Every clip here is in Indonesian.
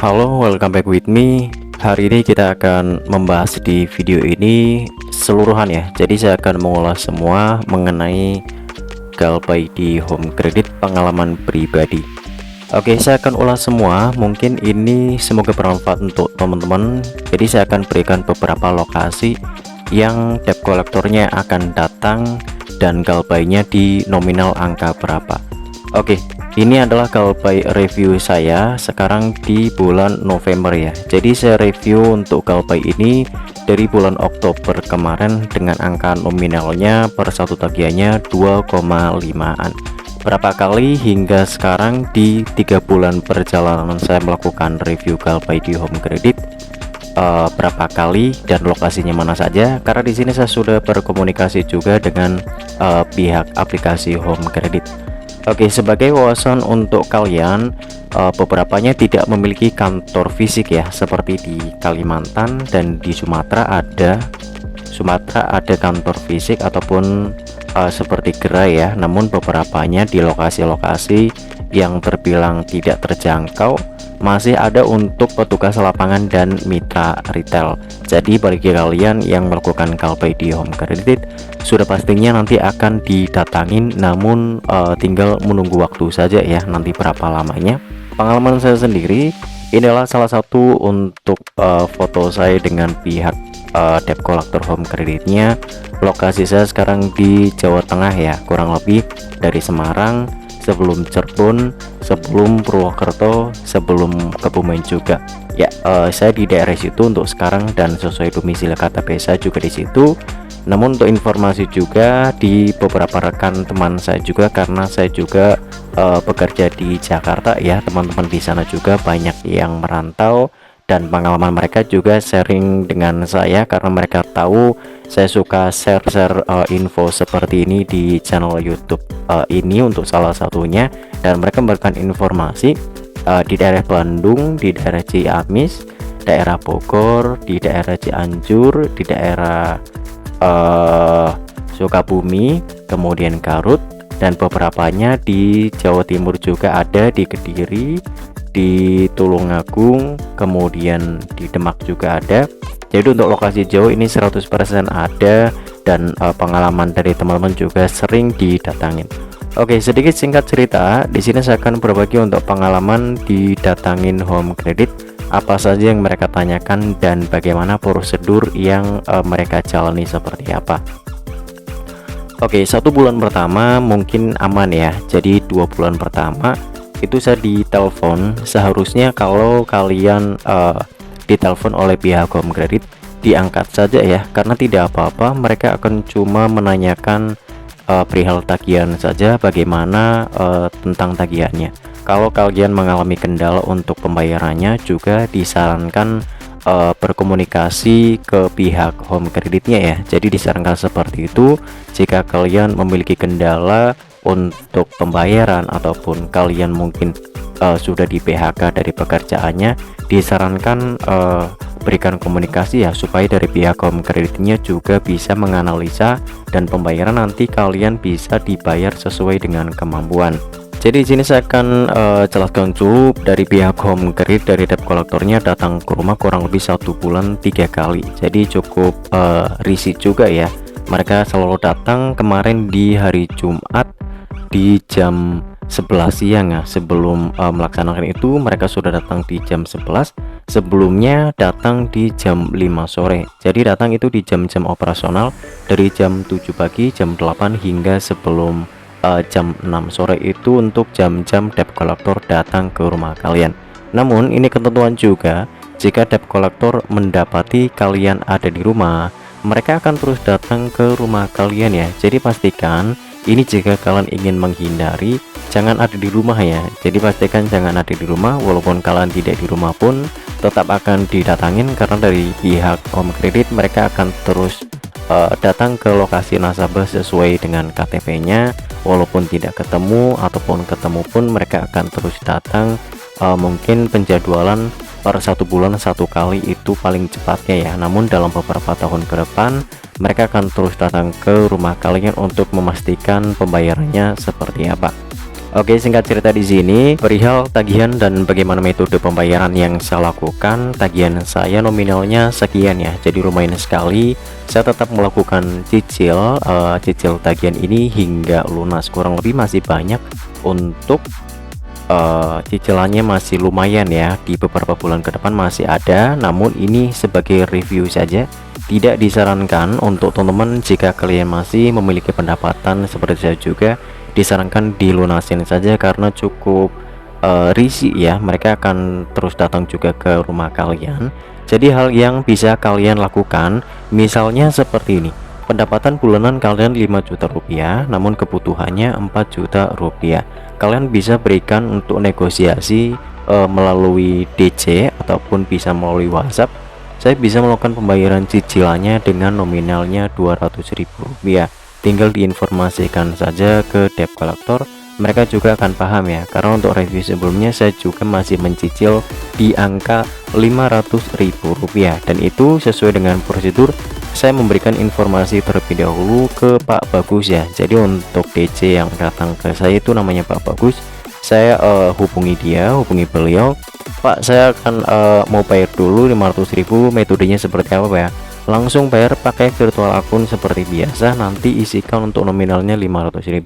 Halo, welcome back with me. Hari ini kita akan membahas di video ini seluruhan ya. Jadi saya akan mengulas semua mengenai GalPay di Home Credit pengalaman pribadi. Oke, saya akan ulas semua. Mungkin ini semoga bermanfaat untuk teman-teman. Jadi saya akan berikan beberapa lokasi yang debt collectornya akan datang dan GalPay-nya di nominal angka berapa. Oke, ini adalah GalPay review saya sekarang di bulan November ya. Jadi saya review untuk GalPay ini dari bulan Oktober kemarin dengan angka nominalnya per satu tagihannya 2,5an. Berapa kali hingga sekarang di 3 bulan perjalanan saya melakukan review GalPay di Home Credit, berapa kali dan lokasinya mana saja? Karena di sini saya sudah berkomunikasi juga dengan pihak aplikasi Home Credit. Oke, sebagai wawasan untuk kalian, beberapanya tidak memiliki kantor fisik ya, seperti di Kalimantan dan di Sumatera ada kantor fisik ataupun seperti gerai ya. Namun beberapanya di lokasi-lokasi yang terbilang tidak terjangkau masih ada untuk petugas lapangan dan mitra retail. Jadi bagi kalian yang melakukan GalPay di Home Credit, sudah pastinya nanti akan didatangin, namun tinggal menunggu waktu saja ya, nanti berapa lamanya. Pengalaman saya sendiri, inilah salah satu untuk foto saya dengan pihak debt collector Home Creditnya. Lokasi saya sekarang di Jawa Tengah ya, kurang lebih dari Semarang, sebelum Cirebon, sebelum Purwokerto, sebelum Kebumen juga ya. Saya di daerah situ untuk sekarang dan sesuai domisili KTP saya juga di situ. Namun untuk informasi juga di beberapa rekan teman saya juga, karena saya juga bekerja di Jakarta ya, teman-teman di sana juga banyak yang merantau dan pengalaman mereka juga sharing dengan saya karena mereka tahu saya suka share info seperti ini di channel YouTube ini untuk salah satunya, dan mereka memberikan informasi di daerah Bandung, di daerah Ciamis, daerah Bogor, di daerah Cianjur, di daerah Sukabumi, kemudian Garut, dan beberapanya di Jawa Timur juga ada, di Kediri, di Tulungagung, kemudian di Demak juga ada. Jadi untuk lokasi jauh ini 100% ada, dan pengalaman dari teman-teman juga sering didatangin. Oke, sedikit singkat cerita, di sini saya akan berbagi untuk pengalaman didatangin Home Credit, apa saja yang mereka tanyakan dan bagaimana prosedur yang mereka jalani seperti apa. Oke, 1 bulan pertama mungkin aman ya. Jadi 2 bulan pertama itu saya ditelepon. Seharusnya kalau kalian ditelepon oleh pihak Home Credit, diangkat saja ya, karena tidak apa-apa, mereka akan cuma menanyakan perihal tagihan saja, bagaimana tentang tagihannya. Kalau kalian mengalami kendala untuk pembayarannya, juga disarankan berkomunikasi ke pihak Home Creditnya ya. Jadi disarankan seperti itu. Jika kalian memiliki kendala untuk pembayaran ataupun kalian mungkin sudah di PHK dari pekerjaannya, disarankan berikan komunikasi ya, supaya dari pihak Home Creditnya juga bisa menganalisa dan pembayaran nanti kalian bisa dibayar sesuai dengan kemampuan. Jadi di sini saya akan jelaskan dulu dari pihak Home Credit, dari debt collectornya datang ke rumah kurang lebih 1 bulan 3 kali. Jadi cukup risih juga ya. Mereka selalu datang. Kemarin di hari Jumat di jam 11 siang ya, sebelum melaksanakan itu mereka sudah datang di jam 11. Sebelumnya datang di jam 5 sore. Jadi datang itu di jam-jam operasional dari jam 7 pagi, jam 8 hingga sebelum jam 6 sore itu untuk jam-jam debt collector datang ke rumah kalian. Namun ini ketentuan juga, jika debt collector mendapati kalian ada di rumah, mereka akan terus datang ke rumah kalian ya. Jadi pastikan ini, jika kalian ingin menghindari, jangan ada di rumah ya. Jadi pastikan jangan ada di rumah, walaupun kalian tidak di rumah pun tetap akan didatangin, karena dari pihak Home Credit mereka akan terus datang ke lokasi nasabah sesuai dengan KTP-nya. Walaupun tidak ketemu ataupun ketemu pun mereka akan terus datang. Mungkin penjadwalan per 1 bulan 1 kali itu paling cepatnya ya. Namun dalam beberapa tahun ke depan mereka akan terus datang ke rumah kalian untuk memastikan pembayarannya seperti apa. Oke, singkat cerita di sini perihal tagihan dan bagaimana metode pembayaran yang saya lakukan. Tagihan saya nominalnya sekian ya, jadi lumayan sekali. Saya tetap melakukan cicil tagihan ini hingga lunas, kurang lebih masih banyak untuk cicilannya, masih lumayan ya, di beberapa bulan ke depan masih ada. Namun ini sebagai review saja, tidak disarankan untuk teman-teman. Jika kalian masih memiliki pendapatan seperti saya juga, disarankan dilunasin saja karena cukup risih ya, mereka akan terus datang juga ke rumah kalian. Jadi hal yang bisa kalian lakukan misalnya seperti ini: pendapatan bulanan kalian 5 juta rupiah namun kebutuhannya 4 juta rupiah, kalian bisa berikan untuk negosiasi melalui DC ataupun bisa melalui WhatsApp. Saya bisa melakukan pembayaran cicilannya dengan nominalnya 200.000 rupiah. Tinggal diinformasikan saja ke debt collector, mereka juga akan paham ya, karena untuk review sebelumnya saya juga masih mencicil di angka 500.000 rupiah, dan itu sesuai dengan prosedur. Saya memberikan informasi terlebih dahulu ke Pak Bagus ya. Jadi untuk DC yang datang ke saya itu namanya Pak Bagus, saya hubungi beliau, Pak saya akan mau bayar dulu 500.000, metodenya seperti apa ya? Langsung bayar pakai virtual akun seperti biasa, nanti isikan untuk nominalnya 500.000.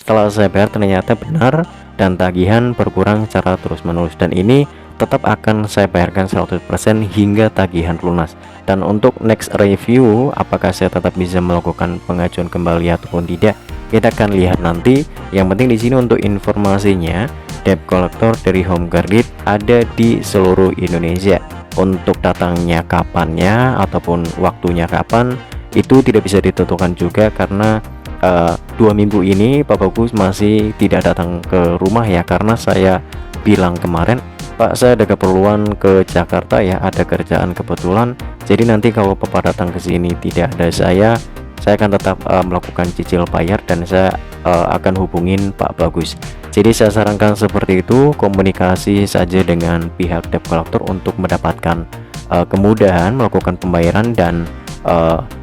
Setelah saya bayar ternyata benar dan tagihan berkurang secara terus menerus, dan ini tetap akan saya bayarkan 100% hingga tagihan lunas. Dan untuk next review apakah saya tetap bisa melakukan pengajuan kembali ataupun tidak, kita akan lihat nanti. Yang penting di sini untuk informasinya, debt collector dari Home Credit ada di seluruh Indonesia. Untuk datangnya kapannya ataupun waktunya kapan itu tidak bisa ditentukan juga, karena 2 minggu ini Pak Bagus masih tidak datang ke rumah ya, karena saya bilang kemarin, Pak saya ada keperluan ke Jakarta ya, ada kerjaan kebetulan. Jadi nanti kalau Bapak datang ke sini tidak ada saya akan tetap melakukan cicil bayar dan saya akan hubungin Pak Bagus. Jadi saya sarankan seperti itu, komunikasi saja dengan pihak debt collector untuk mendapatkan kemudahan melakukan pembayaran dan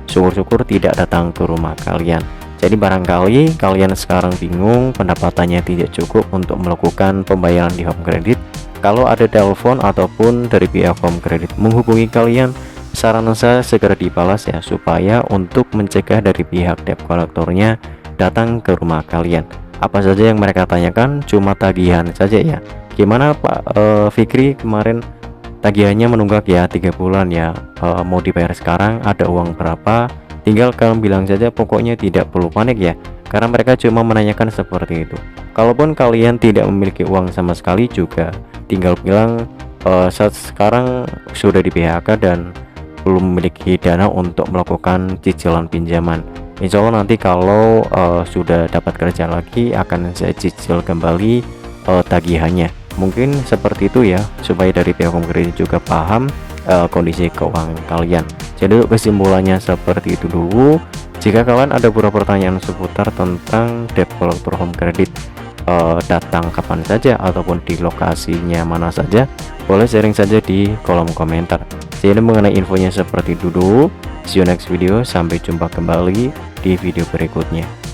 syukur-syukur tidak datang ke rumah kalian. Jadi barangkali kalian sekarang bingung, pendapatannya tidak cukup untuk melakukan pembayaran di Home Credit. Kalau ada telepon ataupun dari pihak Home Credit menghubungi kalian, saran saya segera dibalas ya, supaya untuk mencegah dari pihak debt collectornya datang ke rumah kalian. Apa saja yang mereka tanyakan cuma tagihan saja ya. Gimana Pak Fikri kemarin tagihannya menunggak ya 3 bulan ya, mau dibayar sekarang, ada uang berapa? Tinggal kalian bilang saja, pokoknya tidak perlu panik ya, karena mereka cuma menanyakan seperti itu. Kalaupun kalian tidak memiliki uang sama sekali juga, tinggal bilang saat sekarang sudah di PHK dan belum memiliki dana untuk melakukan cicilan pinjaman. Insya Allah nanti kalau sudah dapat kerja lagi akan saya cicil kembali tagihannya. Mungkin seperti itu ya, supaya dari pihak Home Credit juga paham kondisi keuangan kalian. Jadi kesimpulannya seperti itu dulu. Jika kalian ada beberapa pertanyaan seputar tentang debt collector Home Credit, datang kapan saja ataupun di lokasinya mana saja, boleh sharing saja di kolom komentar. Jadi mengenai infonya seperti itu dulu. See you next video, sampai jumpa kembali di video berikutnya.